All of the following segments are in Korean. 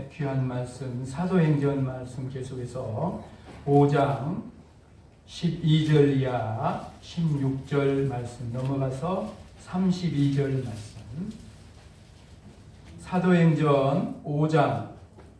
하나님의 귀한 말씀, 사도행전 말씀 계속해서 5장 12절 이하 16절 말씀 넘어가서 32절 말씀, 사도행전 5장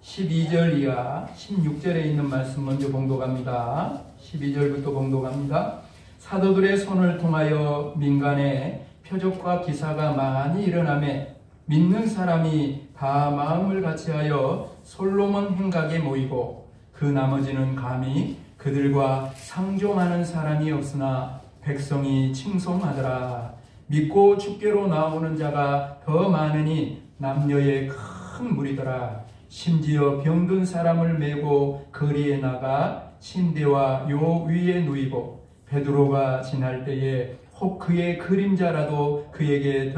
12절 이하 16절에 있는 말씀 먼저 봉독합니다. 12절부터 봉독합니다. 사도들의 손을 통하여 민간에 표적과 기사가 많이 일어나매 믿는 사람이 다 마음을 같이하여 솔로몬 행각에 모이고 그 나머지는 감히 그들과 상종하는 사람이 없으나 백성이 칭송하더라. 믿고 주께로 나오는 자가 더 많으니 남녀의 큰 무리더라. 심지어 병든 사람을 메고 거리에 나가 침대와 요 위에 누이고 베드로가 지날 때에 혹 그의 그림자라도 그에게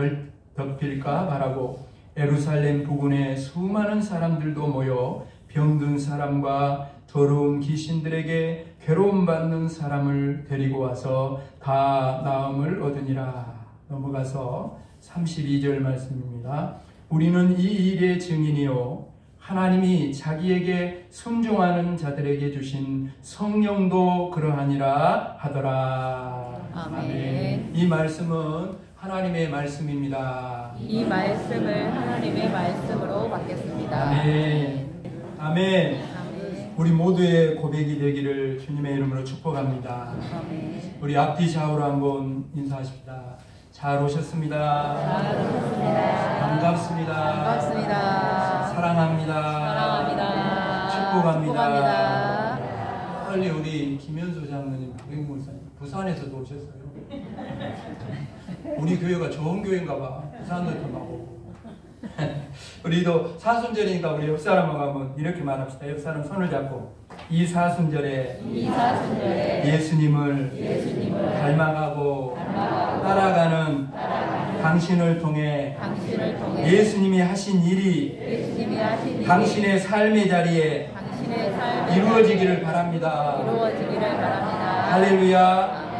덮일까 바라고 예루살렘 부근에 수많은 사람들도 모여 병든 사람과 더러운 귀신들에게 괴로움받는 사람을 데리고 와서 다 나음을 얻으니라. 넘어가서 32절 말씀입니다. 우리는 이 일의 증인이요 하나님이 자기에게 순종하는 자들에게 주신 성령도 그러하니라 하더라. 아멘. 이 말씀은 하나님의 말씀입니다. 이 말씀을 하나님의 말씀으로 받겠습니다. 아멘. 아멘. 아멘. 우리 모두의 고백이 되기를 주님의 이름으로 축복합니다. 아멘. 우리 앞뒤 좌우로 한번 인사하십니다. 잘 오셨습니다. 잘 오셨습니다. 반갑습니다. 반갑습니다. 사랑합니다. 사랑합니다. 축복합니다. 빨리 우리 김현수 장로님, 박영목사님 부산에서도 오셨어요. 우리 교회가 좋은 교회인가 봐. 부산도 좀 하고. 우리도 사순절이니까 우리 옆 사람하고 한번 이렇게 말합시다. 옆 사람 손을 잡고 이 사순절에 예수님을 닮아가고 따라가는 당신을 통해 예수님이 하신 일이 당신의 삶의 자리에 이루어지기를 바랍니다. 할렐루야.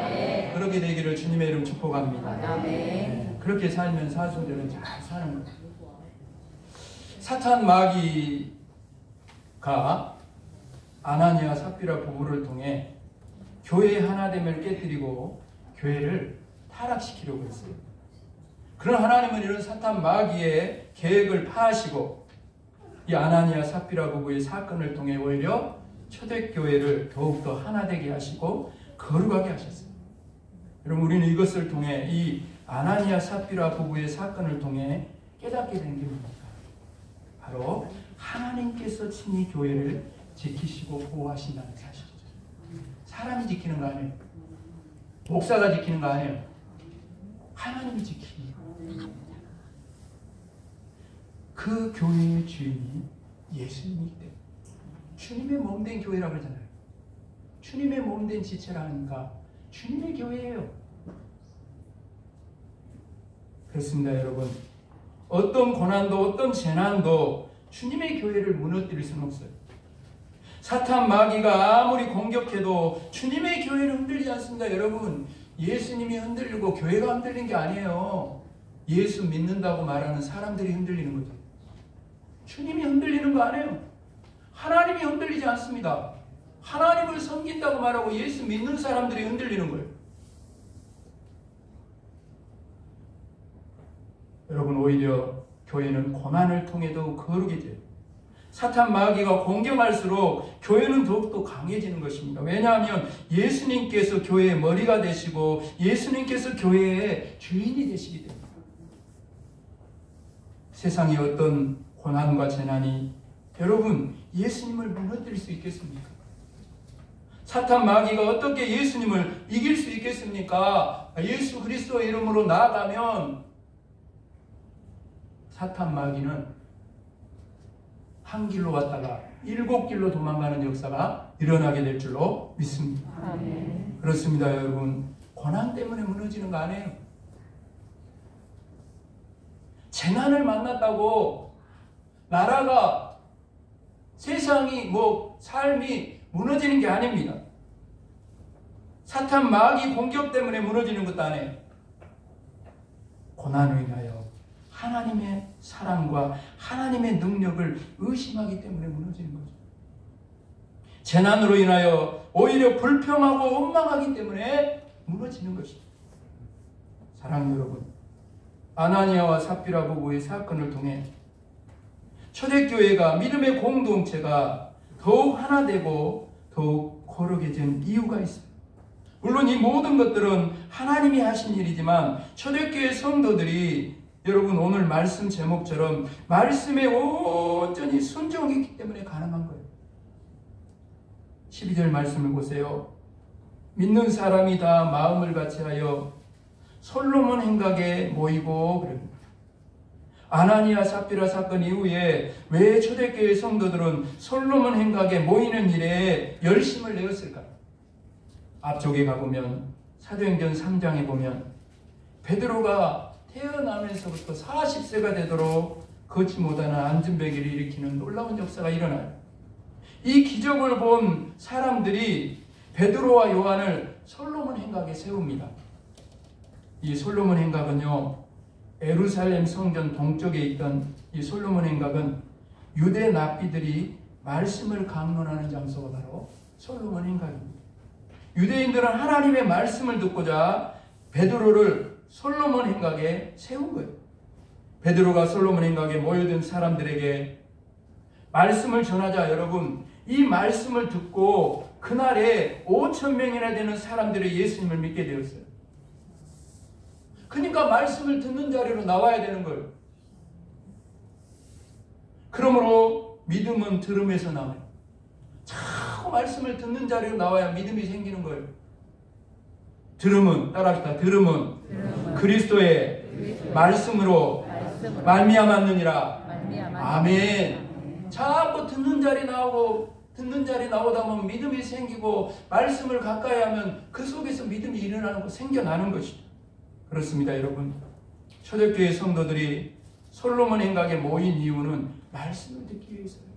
그렇게 되기를 주님의 이름 축복합니다. 네, 그렇게 살면 사순절은 잘 사는 거예요. 사탄 마귀가 아나니아 삽비라 부부를 통해 교회의 하나됨을 깨뜨리고 교회를 타락시키려고 했어요. 그런 하나님은 이런 사탄 마귀의 계획을 파하시고 이 아나니아 삽비라 부부의 사건을 통해 오히려 초대교회를 더욱더 하나되게 하시고 거룩하게 하셨어요. 여러분, 우리는 이것을 통해 이 아나니아 삽비라 부부의 사건을 통해 깨닫게 된 게 뭡니까? 바로 하나님께서 친히 교회를 지키시고 보호하신다는 사실이죠. 사람이 지키는 거 아니에요. 목사가 지키는 거 아니에요. 하나님이 지키는 거예요. 그 교회의 주인이 예수님이기 때문에 주님의 몸된 교회라고 하잖아요. 주님의 몸된 지체라니까 주님의 교회예요. 그렇습니다, 여러분. 어떤 고난도 어떤 재난도 주님의 교회를 무너뜨릴 수는 없어요. 사탄 마귀가 아무리 공격해도 주님의 교회는 흔들리지 않습니다. 여러분, 예수님이 흔들리고 교회가 흔들린 게 아니에요. 예수 믿는다고 말하는 사람들이 흔들리는 거죠. 주님이 흔들리는 거 아니에요. 하나님이 흔들리지 않습니다. 하나님을 섬긴다고 말하고 예수 믿는 사람들이 흔들리는 거예요. 여러분, 오히려 교회는 고난을 통해도 거룩이 돼요. 사탄 마귀가 공격할수록 교회는 더욱더 강해지는 것입니다. 왜냐하면 예수님께서 교회의 머리가 되시고 예수님께서 교회의 주인이 되시기 때문에. 세상에 어떤 고난과 재난이 여러분 예수님을 무너뜨릴 수 있겠습니까? 사탄 마귀가 어떻게 예수님을 이길 수 있겠습니까? 예수 그리스도의 이름으로 나아가면 사탄 마귀는 한 길로 왔다가 7길로 도망가는 역사가 일어나게 될 줄로 믿습니다. 아멘. 그렇습니다, 여러분. 고난 때문에 무너지는 거 아니에요. 재난을 만났다고 나라가, 세상이, 삶이 무너지는 게 아닙니다. 사탄 마귀 공격 때문에 무너지는 것도 아니에요. 고난을 인하여 하나님의 사랑과 하나님의 능력을 의심하기 때문에 무너지는 거죠. 재난으로 인하여 오히려 불평하고 원망하기 때문에 무너지는 것입니다. 사랑하는 여러분, 아나니아와 삽비라 부부의 사건을 통해 초대교회가 믿음의 공동체가 더욱 하나 되고 더욱 거룩해진 이유가 있어요. 물론 이 모든 것들은 하나님이 하신 일이지만 초대교회 성도들이 여러분 오늘 말씀 제목처럼 말씀에 온전히 순종했기 때문에 가능한 거예요. 12절 말씀을 보세요. 믿는 사람이 다 마음을 같이하여 솔로몬 행각에 모이고 그럽니다. 아나니아 삽비라 사건 이후에 왜 초대교회 성도들은 솔로몬 행각에 모이는 일에 열심을 내었을까? 앞쪽에 가보면 사도행전 3장에 보면 베드로가 태어나면서부터 40세가 되도록 걷지 못하는 안진뱅이를 일으키는 놀라운 역사가 일어나요. 이 기적을 본 사람들이 베드로와 요한을 솔로몬 행각에 세웁니다. 이 솔로몬 행각은요, 예루살렘 성전 동쪽에 있던 이 솔로몬 행각은 유대 납비들이 말씀을 강론하는 장소가 바로 솔로몬 행각입니다. 유대인들은 하나님의 말씀을 듣고자 베드로를 솔로몬 행각에 세운 거예요. 베드로가 솔로몬 행각에 모여든 사람들에게 말씀을 전하자 여러분, 이 말씀을 듣고 그날에 5,000명이나 되는 사람들이 예수님을 믿게 되었어요. 그러니까 말씀을 듣는 자리로 나와야 되는 거예요. 그러므로 믿음은 들음에서 나와요. 자꾸 말씀을 듣는 자리로 나와야 믿음이 생기는 거예요. 들음은, 따라합시다. 들음은 그리스도의 말씀으로 말미암았느니라. 아멘. 자꾸 듣는 자리 나오다 보면 믿음이 생기고 말씀을 가까이 하면 그 속에서 믿음이 일어나는 거, 생겨나는 것이죠. 그렇습니다, 여러분. 초대교회 성도들이 솔로몬 행각에 모인 이유는 말씀을 듣기 위해서예요.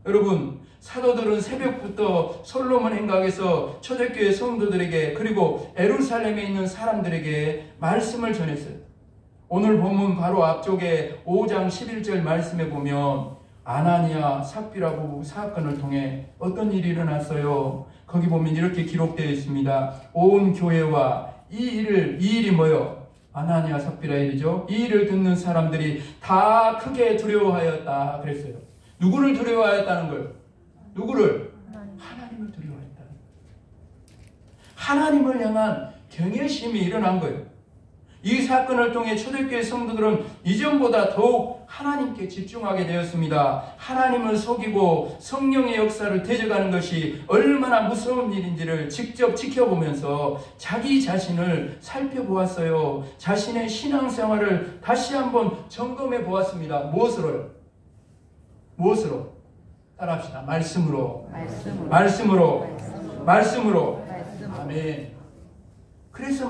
여러분, 사도들은 새벽부터 솔로몬 행각에서 초대교회 성도들에게 그리고 예루살렘에 있는 사람들에게 말씀을 전했어요. 오늘 본문 바로 앞쪽에 5장 11절 말씀에 보면 아나니아 삽비라 부부 사건을 통해 어떤 일이 일어났어요? 거기 보면 이렇게 기록되어 있습니다. 온 교회와 이 일이 뭐요? 아나니아 삽비라 일이죠. 이 일을 듣는 사람들이 다 크게 두려워하였다 그랬어요. 누구를 두려워하였다는 거예요? 누구를? 하나님을 두려워했다. 하나님을 향한 경외심이 일어난 거예요. 이 사건을 통해 초대교회 성도들은 이전보다 더욱 하나님께 집중하게 되었습니다. 하나님을 속이고 성령의 역사를 대적하는 것이 얼마나 무서운 일인지를 직접 지켜보면서 자기 자신을 살펴보았어요. 자신의 신앙생활을 다시 한번 점검해 보았습니다. 무엇으로요? 무엇으로? 따라합시다. 말씀으로. 말씀으로. 아멘. 그래서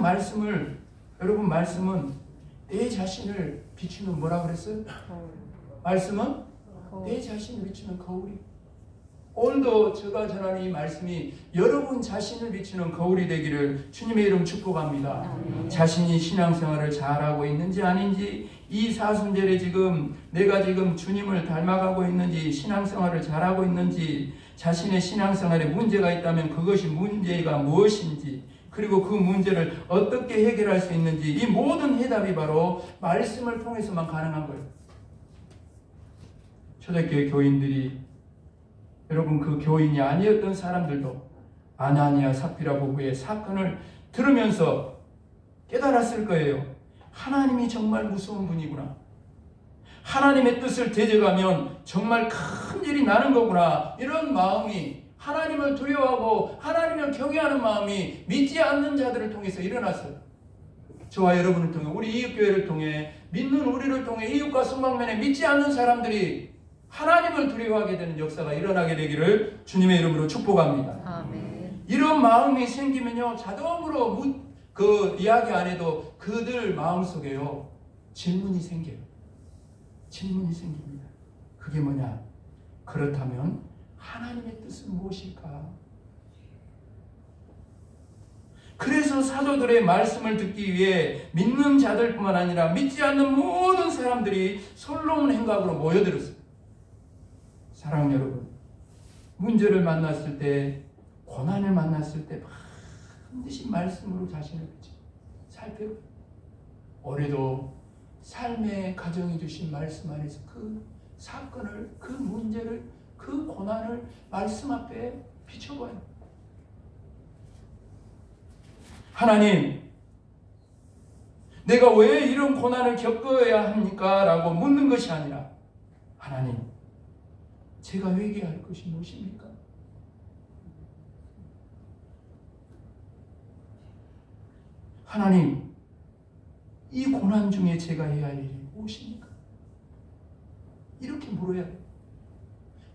여러분, 말씀은 내 자신을 비추는 뭐라 그랬어요? 말씀은 내 자신을 비추는 거울이. 오늘도 제가 전하는 이 말씀이 여러분 자신을 비추는 거울이 되기를 주님의 이름 축복합니다. 자신이 신앙생활을 잘하고 있는지 아닌지, 이 사순절에 내가 주님을 닮아가고 있는지, 신앙생활을 잘하고 있는지, 자신의 신앙생활에 문제가 있다면 그것이 문제가 무엇인지, 그리고 그 문제를 어떻게 해결할 수 있는지, 이 모든 해답이 바로 말씀을 통해서만 가능한 거예요. 초대교회 교인들이, 여러분 그 교인이 아니었던 사람들도 아나니아 삽비라 부부의 사건을 들으면서 깨달았을 거예요. 하나님이 정말 무서운 분이구나. 하나님의 뜻을 대적하면 정말 큰 일이 나는 거구나. 이런 마음이, 하나님을 두려워하고 하나님을 경외하는 마음이 믿지 않는 자들을 통해서 일어났어요. 저와 여러분을 통해, 우리 이웃교회를 통해, 믿는 우리를 통해 이웃과 성방면에 믿지 않는 사람들이 하나님을 두려워하게 되는 역사가 일어나게 되기를 주님의 이름으로 축복합니다. 아멘. 이런 마음이 생기면요, 자동으로 이야기 안 해도 그들 마음속에요 질문이 생겨요. 질문이 생깁니다. 그게 뭐냐? 그렇다면 하나님의 뜻은 무엇일까? 그래서 사도들의 말씀을 듣기 위해 믿는 자들뿐만 아니라 믿지 않는 모든 사람들이 솔로몬 행각으로 모여들었어요. 사랑하는 여러분, 문제를 만났을 때, 고난을 만났을 때 반드시 말씀으로 자신을 살펴요. 올해도 삶의 가정이 주신 말씀 안에서 그 사건을, 그 문제를, 그 고난을 말씀 앞에 비춰봐요. 하나님, 내가 왜 이런 고난을 겪어야 합니까? 라고 묻는 것이 아니라, 하나님, 제가 회개할 것이 무엇입니까? 하나님, 이 고난 중에 제가 해야 할 일이 무엇입니까? 이렇게 물어야 돼요.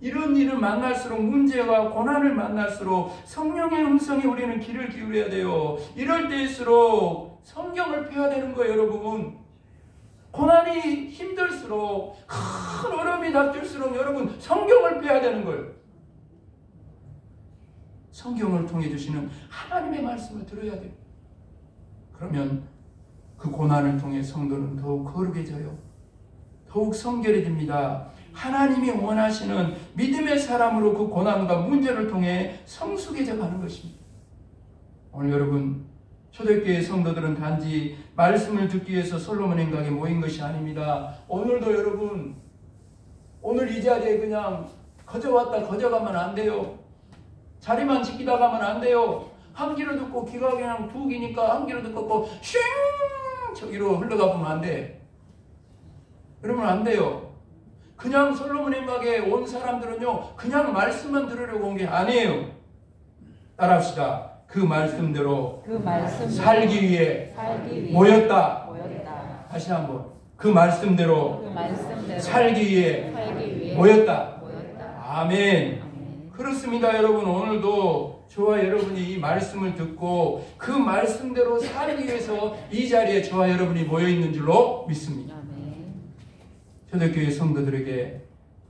이런 일을 만날수록, 문제와 고난을 만날수록 성령의 음성에 우리는 귀를 기울여야 돼요. 이럴 때일수록 성경을 펴야 되는 거예요, 여러분. 고난이 힘들수록, 큰 어려움이 닥칠수록 여러분 성경을 펴야 되는 거예요. 성경을 통해 주시는 하나님의 말씀을 들어야 돼요. 그러면 그 고난을 통해 성도는 더욱 거룩해져요. 더욱 성결해집니다. 하나님이 원하시는 믿음의 사람으로 그 고난과 문제를 통해 성숙해져 가는 것입니다. 오늘 여러분, 초대교회 성도들은 단지 말씀을 듣기 위해서 솔로몬 행각에 모인 것이 아닙니다. 오늘도 여러분, 오늘 이 자리에 그냥 거저 왔다 거저 가면 안 돼요. 자리만 지키다 가면 안 돼요. 한 귀로 듣고 귀가 그냥 두 귀니까 한 귀로 듣고 쉥 저기로 흘러가 보면 안 돼. 그러면 안 돼요. 그냥 솔로몬 행각에 온 사람들은요, 그냥 말씀만 들으려고 온 게 아니에요. 따라합시다. 그 말씀대로 살기 위해 모였다. 다시 한번. 그 말씀대로 살기 위해 모였다. 아멘. 그렇습니다, 여러분. 오늘도 저와 여러분이 이 말씀을 듣고 그 말씀대로 살기 위해서 이 자리에 저와 여러분이 모여 있는 줄로 믿습니다. 초대교회 성도들에게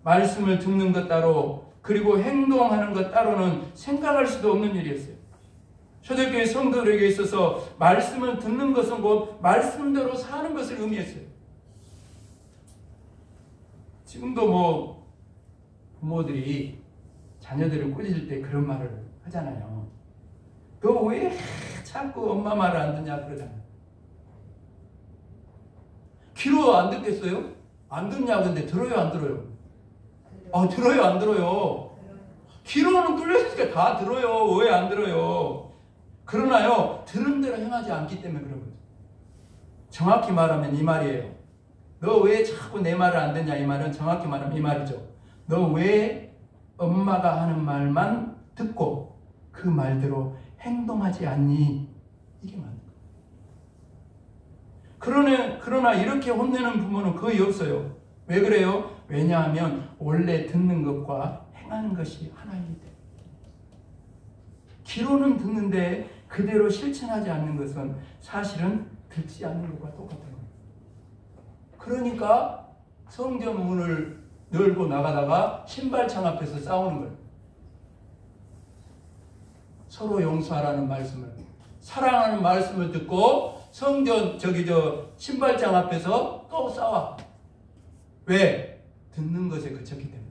말씀을 듣는 것 따로, 그리고 행동하는 것 따로는 생각할 수도 없는 일이었어요. 초대교회 성도들에게 있어서 말씀을 듣는 것은 곧 말씀대로 사는 것을 의미했어요. 지금도 뭐 부모들이 자녀들을 꾸짖을 때 그런 말을 하잖아요. 너 왜 자꾸 엄마 말을 안 듣냐 그러잖아요. 귀로 안 듣겠어요? 안 듣냐 근데 들어요 안 들어요? 들어요 안 들어요? 귀로는 뚫렸으니까 다 들어요. 왜 안 들어요? 그러나요, 들은 대로 행하지 않기 때문에 그런 거죠. 정확히 말하면 이 말이에요. 너 왜 자꾸 내 말을 안 듣냐? 이 말은 정확히 말하면 이 말이죠. 너 왜 엄마가 하는 말만 듣고 그 말대로 행동하지 않니? 이게 맞는 거예요. 그러나 이렇게 혼내는 부모는 거의 없어요. 왜 그래요? 왜냐하면 원래 듣는 것과 행하는 것이 하나이기 때문에. 귀로는 듣는데 그대로 실천하지 않는 것은 사실은 듣지 않는 것과 똑같은 거예요. 그러니까 성전 문을 열고 나가다가 신발장 앞에서 싸우는 거예요. 서로 용서하라는 말씀을, 사랑하는 말씀을 듣고 성전 신발장 앞에서 또 싸워. 왜? 듣는 것에 그쳤기 때문에.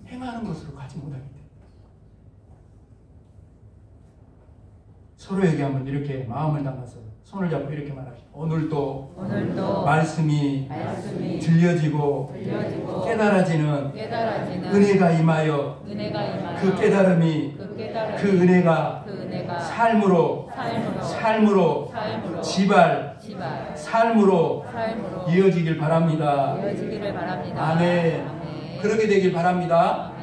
행하는 것으로 가지 못하기 때문에. 서로에게 한번 이렇게 마음을 담아서 손을 잡고 이렇게 말합시다. 오늘도 말씀이 들려지고 깨달아지는 은혜가 임하여 그 깨달음이 그 은혜가 삶으로 삶으로 이어지길 바랍니다. 아멘. 그렇게 되길 바랍니다.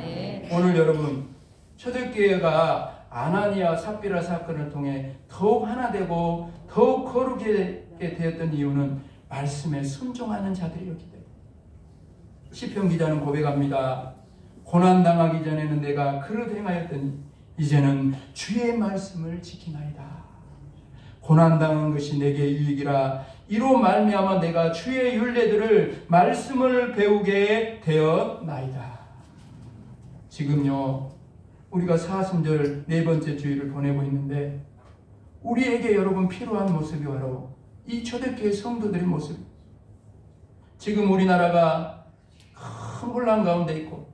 오늘 여러분, 초대교회가 아나니아 삽비라 사건을 통해 더욱 하나 되고 더욱 거룩하게 되었던 이유는 말씀에 순종하는 자들이었기 때문에. 시편 기자는 고백합니다. 고난당하기 전에는 내가 그릇 행하였더니 이제는 주의 말씀을 지키나이다. 고난당한 것이 내게 유익이라. 이로 말미암아 내가 주의 율례들을 말씀을 배우게 되었나이다. 지금요, 우리가 사순절 네 번째 주일을 보내고 있는데 우리에게 여러분 필요한 모습이 바로 이 초대교회 성도들의 모습. 지금 우리나라가 큰 혼란 가운데 있고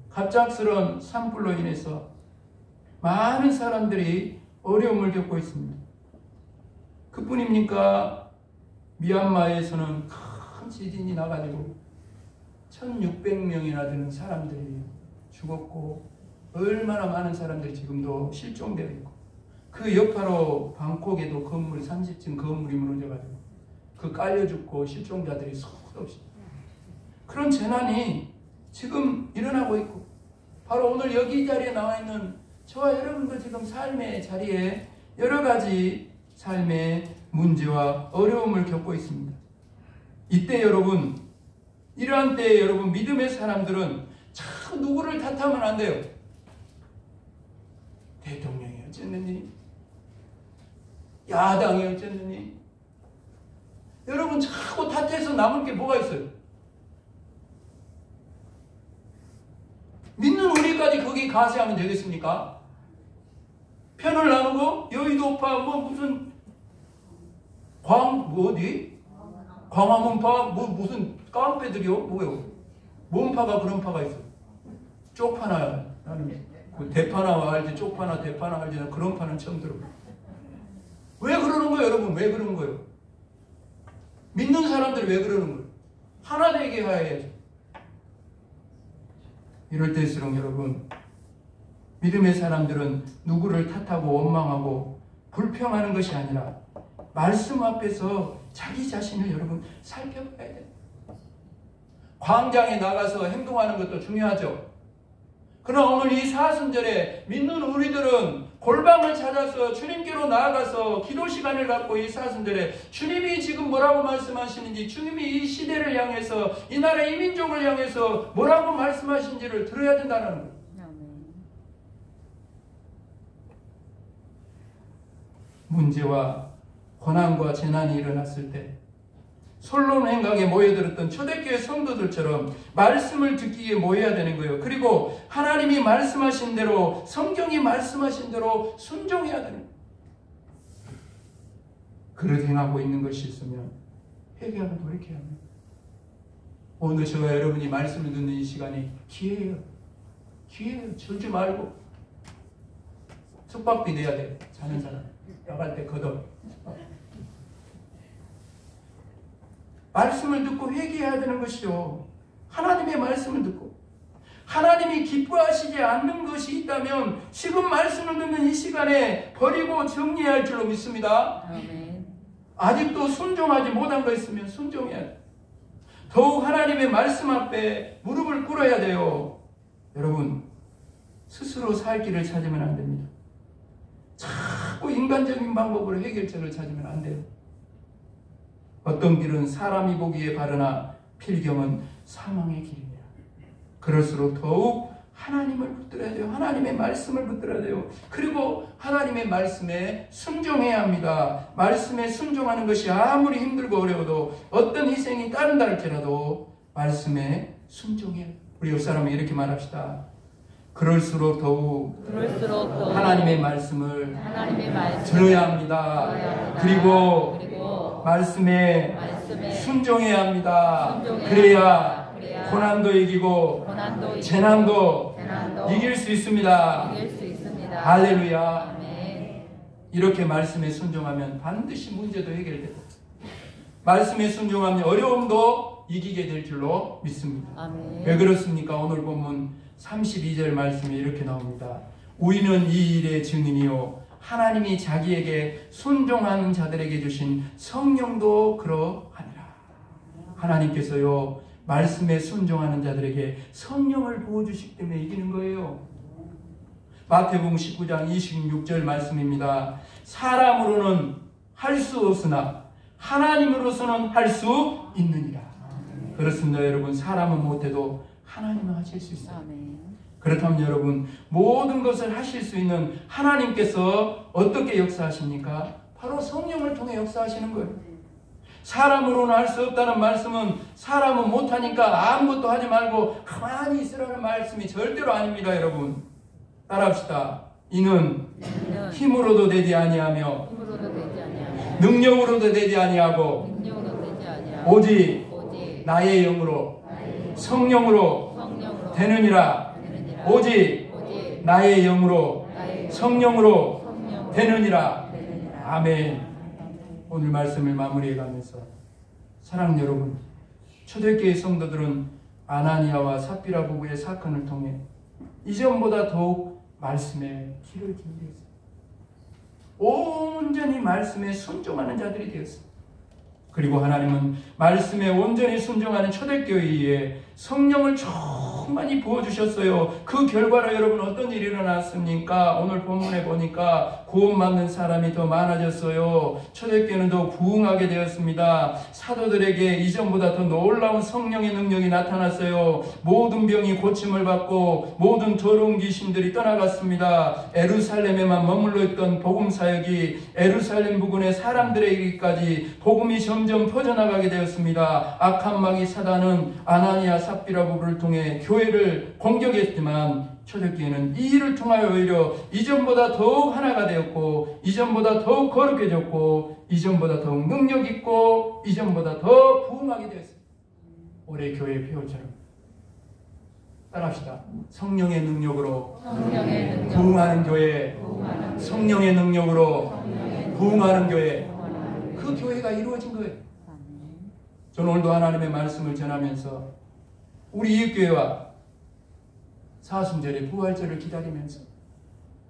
갑작스러운 산불로 인해서 많은 사람들이 어려움을 겪고 있습니다. 그뿐입니까? 미얀마에서는 큰 지진이 나가지고 1600명이나 되는 사람들이 죽었고 얼마나 많은 사람들이 지금도 실종되어 있고 그 여파로 방콕에도 건물 30층 건물이 무너져가지고 그 깔려 죽고 실종자들이 수도 없이 그런 재난이 지금 일어나고 있고 바로 오늘 여기 이 자리에 나와 있는 저와 여러분도 지금 삶의 자리에 여러 가지 삶의 문제와 어려움을 겪고 있습니다. 이때 여러분, 이러한 때에 여러분 믿음의 사람들은 자꾸 누구를 탓하면 안 돼요. 대통령이 어쨌느니, 야당이 어쨌느니, 여러분 자꾸 탓해서 남을 게 뭐가 있어요? 믿는 우리까지 거기 가세하면 되겠습니까? 편을 나누고 여의도파 뭐 무슨 어디? 광화문파 뭐 무슨 깡패들이요? 뭐요? 뭔 파가 그런 파가 있어? 쪽파나 나는 그 대파나 알지 쪽파나 대파나 알지 그런 파는 처음 들어. 왜 그러는 거예요, 여러분? 왜 그러는 거예요? 믿는 사람들이 왜 그러는 거예요? 하나 되게 해야죠. 이럴 때일수록 여러분 믿음의 사람들은 누구를 탓하고 원망하고 불평하는 것이 아니라 말씀 앞에서 자기 자신을 여러분 살펴봐야 돼요. 광장에 나가서 행동하는 것도 중요하죠. 그러나 오늘 이 사순절에 믿는 우리들은 골방을 찾아서 주님께로 나아가서 기도 시간을 갖고 이 사순절에 주님이 지금 뭐라고 말씀하시는지 주님이 이 시대를 향해서 이 나라 이 민족을 향해서 뭐라고 말씀하시는지를 들어야 된다는 거예요. 문제와 고난과 재난이 일어났을 때 솔론 행각에 모여들었던 초대교회 성도들처럼 말씀을 듣기 위해 모여야 되는 거예요. 그리고 하나님이 말씀하신 대로 성경이 말씀하신 대로 순종해야 되는 거예요. 그릇 행하고 있는 것이 있으면 회개하고 돌이켜야 합니다. 오늘 저와 여러분이 말씀을 듣는 이 시간이 기회예요. 기회예요. 줄지 말고 숙박비 내야 돼. 자는 사람 나갈 때 걷어. 말씀을 듣고 회개해야 되는 것이요. 하나님의 말씀을 듣고 하나님이 기뻐하시지 않는 것이 있다면 지금 말씀을 듣는 이 시간에 버리고 정리해야 할 줄로 믿습니다. 아멘. 아직도 순종하지 못한 거 있으면 순종해야 돼요. 더욱 하나님의 말씀 앞에 무릎을 꿇어야 돼요. 여러분 스스로 살 길을 찾으면 안 됩니다. 자꾸 인간적인 방법으로 해결책을 찾으면 안 돼요. 어떤 길은 사람이 보기에 바르나 필경은 사망의 길입니다. 그럴수록 더욱 하나님을 붙들어야 돼요. 하나님의 말씀을 붙들어야 돼요. 그리고 하나님의 말씀에 순종해야 합니다. 말씀에 순종하는 것이 아무리 힘들고 어려워도 어떤 희생이 따른다 할지라도 말씀에 순종해야 돼요. 우리 옆 사람이 이렇게 말합시다. 그럴수록 더욱 하나님의 말씀을 들어야 합니다. 그리고 말씀에 순종해야 합니다. 그래야 고난도 이기고 재난도 이길 수 있습니다. 할렐루야. 이렇게 말씀에 순종하면 반드시 문제도 해결되고 말씀에 순종하면 어려움도 이기게 될 줄로 믿습니다. 왜 그렇습니까? 오늘 본문 32절 말씀에 이렇게 나옵니다. 우리는 이 일의 증인이요 하나님이 자기에게 순종하는 자들에게 주신 성령도 그러하니라. 하나님께서요 말씀에 순종하는 자들에게 성령을 부어주시기 때문에 이기는 거예요. 마태복음 19장 26절 말씀입니다. 사람으로는 할 수 없으나 하나님으로서는 할 수 있느니라. 그렇습니다. 여러분 사람은 못해도 하나님은 하실 수 있어요. 그렇다면 여러분 모든 것을 하실 수 있는 하나님께서 어떻게 역사하십니까? 바로 성령을 통해 역사하시는 거예요. 사람으로는 할 수 없다는 말씀은 사람은 못하니까 아무것도 하지 말고 가만히 있으라는 말씀이 절대로 아닙니다. 여러분 따라합시다. 이는 힘으로도 되지 아니하며 힘으로도 되지 아니하며 능력으로도 되지 아니하고 능력으로 되지 아니하고 오직 오직 나의 영으로 성령으로 성령으로 되느니라. 되느니라. 오직 오직 나의 영으로 나의 성령으로 성령으로 되느니라. 되느니라. 아멘. 오늘 말씀을 마무리해 가면서 사랑 여러분, 초대교회 성도들은 아나니아와 삽비라 부부의 사건을 통해 이전보다 더욱 말씀에 귀를 기울였어요. 온전히 말씀에 순종하는 자들이 되었습니다. 그리고 하나님은 말씀에 온전히 순종하는 초대교회에 성령을 충만히 부어주셨어요. 그 결과로 여러분 어떤 일이 일어났습니까? 오늘 본문에 보니까 구원받는 사람이 더 많아졌어요. 초대교회는 더 부흥하게 되었습니다. 사도들에게 이전보다 더 놀라운 성령의 능력이 나타났어요. 모든 병이 고침을 받고 모든 더러운 귀신들이 떠나갔습니다. 에루살렘에만 머물러 있던 복음 사역이 에루살렘 부근의 사람들에게까지 복음이 점점 퍼져나가게 되었습니다. 악한 마귀 사단은 아나니아 삽비라 부부를 통해 교회를 공격했지만 초대교회는 이 일을 통하여 오히려 이전보다 더욱 하나가 되었고 이전보다 더욱 거룩해졌고 이전보다 더욱 능력 있고 이전보다 더 부흥하게 되었습니다. 올해 교회의 표어처럼 따라합시다. 성령의 능력으로 부흥하는 교회, 성령의 능력으로 부흥하는 교회, 그 교회가 이루어진 거예요. 저는 오늘도 하나님의 말씀을 전하면서 우리 이웃교회와 사순절의 부활절을 기다리면서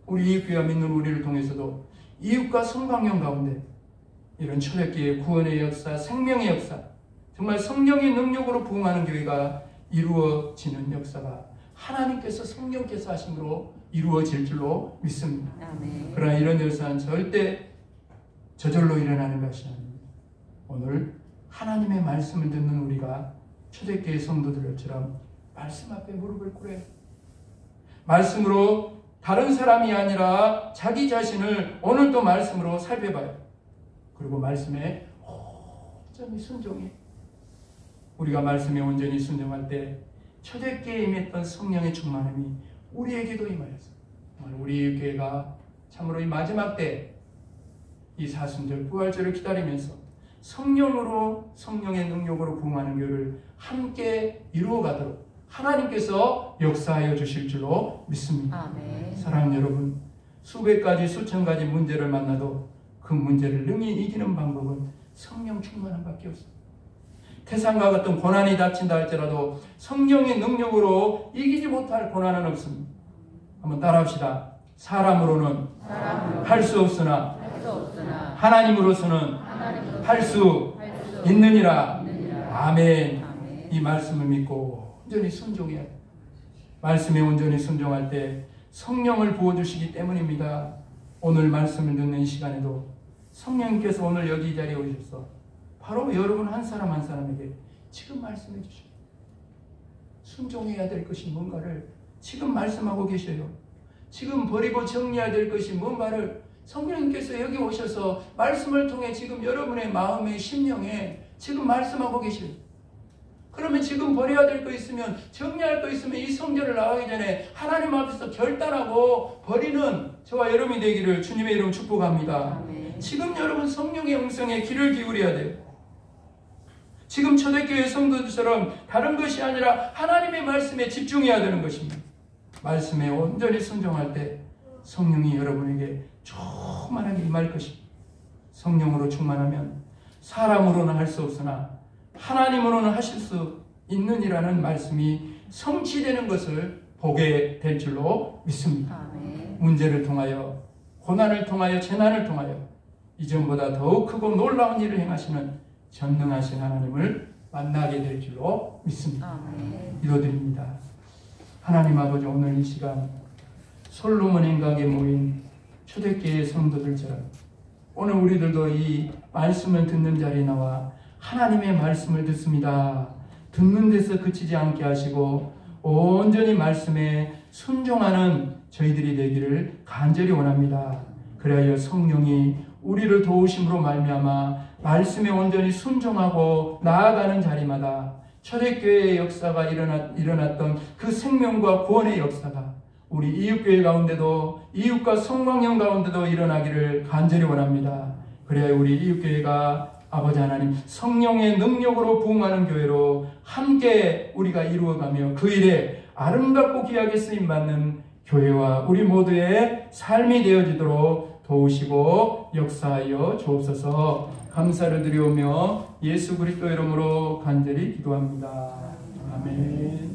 우리 이웃교회와 믿는 우리를 통해서도 이웃과 성광령 가운데 이런 초대교회의 구원의 역사, 생명의 역사, 정말 성령의 능력으로 부흥하는 교회가 이루어지는 역사가 하나님께서 성령께서 하심으로 이루어질 줄로 믿습니다. 아멘. 그러나 이런 역사는 절대 저절로 일어나는 것이 아닙니다. 오늘 하나님의 말씀을 듣는 우리가 초대교회 성도들처럼 말씀 앞에 무릎을 꿇어요. 말씀으로 다른 사람이 아니라 자기 자신을 오늘도 말씀으로 살펴봐요. 그리고 말씀에 온전히 순종해. 우리가 말씀에 온전히 순종할 때 초대교회에 임했던 성령의 충만함이 우리에게도 임하였어요. 우리 교회가 참으로 이 마지막 때 이 사순절 부활절을 기다리면서 성령으로 성령의 능력으로 부흥하는 교회를 함께 이루어가도록 하나님께서 역사하여 주실 줄로 믿습니다. 아멘. 사랑하는 여러분, 수백 가지 수천 가지 문제를 만나도 그 문제를 능히 이기는 방법은 성령 충만함밖에 없습니다. 태산과 같은 고난이 닥친다 할지라도 성령의 능력으로 이기지 못할 고난은 없습니다. 한번 따라합시다. 사람으로는 할 수 없으나 하나님으로서는 할 수 있느니라. 아멘. 이 말씀을 믿고 온전히 순종해야 돼요. 말씀에 온전히 순종할 때 성령을 부어주시기 때문입니다. 오늘 말씀을 듣는 시간에도 성령님께서 오늘 여기 이 자리에 오셔서 바로 여러분 한 사람 한 사람에게 지금 말씀해 주시고 순종해야 될 것이 뭔가를 지금 말씀하고 계셔요. 지금 버리고 정리해야 될 것이 뭔가를 성령님께서 여기 오셔서 말씀을 통해 지금 여러분의 마음의 심령에 지금 말씀하고 계셔요. 그러면 지금 버려야 될 거 있으면 정리할 거 있으면 이 성전을 나가기 전에 하나님 앞에서 결단하고 버리는 저와 여러분이 되기를 주님의 이름 축복합니다. 아멘. 지금 여러분 성령의 음성에 귀를 기울여야 돼요. 지금 초대교회 성도들처럼 다른 것이 아니라 하나님의 말씀에 집중해야 되는 것입니다. 말씀에 온전히 순종할 때 성령이 여러분에게 충만하게 임할 것입니다. 성령으로 충만하면 사람으로는 할 수 없으나 하나님으로는 하실 수 있느니라는 말씀이 성취되는 것을 보게 될 줄로 믿습니다. 아멘. 문제를 통하여 고난을 통하여 재난을 통하여 이전보다 더욱 크고 놀라운 일을 행하시는 전능하신 하나님을 만나게 될 줄로 믿습니다. 아멘. 기도드립니다. 하나님 아버지, 오늘 이 시간 솔로몬 행각에 모인 초대교회 성도들처럼 오늘 우리들도 이 말씀을 듣는 자리에 나와 하나님의 말씀을 듣습니다. 듣는 데서 그치지 않게 하시고 온전히 말씀에 순종하는 저희들이 되기를 간절히 원합니다. 그리하여 성령이 우리를 도우심으로 말미암아 말씀에 온전히 순종하고 나아가는 자리마다 초대교회의 역사가 일어났던 그 생명과 구원의 역사가 우리 이웃교회 가운데도 이웃과 성광형 가운데도 일어나기를 간절히 원합니다. 그래야 우리 이웃교회가 아버지 하나님 성령의 능력으로 부흥하는 교회로 함께 우리가 이루어가며 그 일에 아름답고 귀하게 쓰임받는 교회와 우리 모두의 삶이 되어지도록 도우시고 역사하여 주옵소서. 감사를 드리오며 예수 그리스도 이름으로 간절히 기도합니다. 아멘.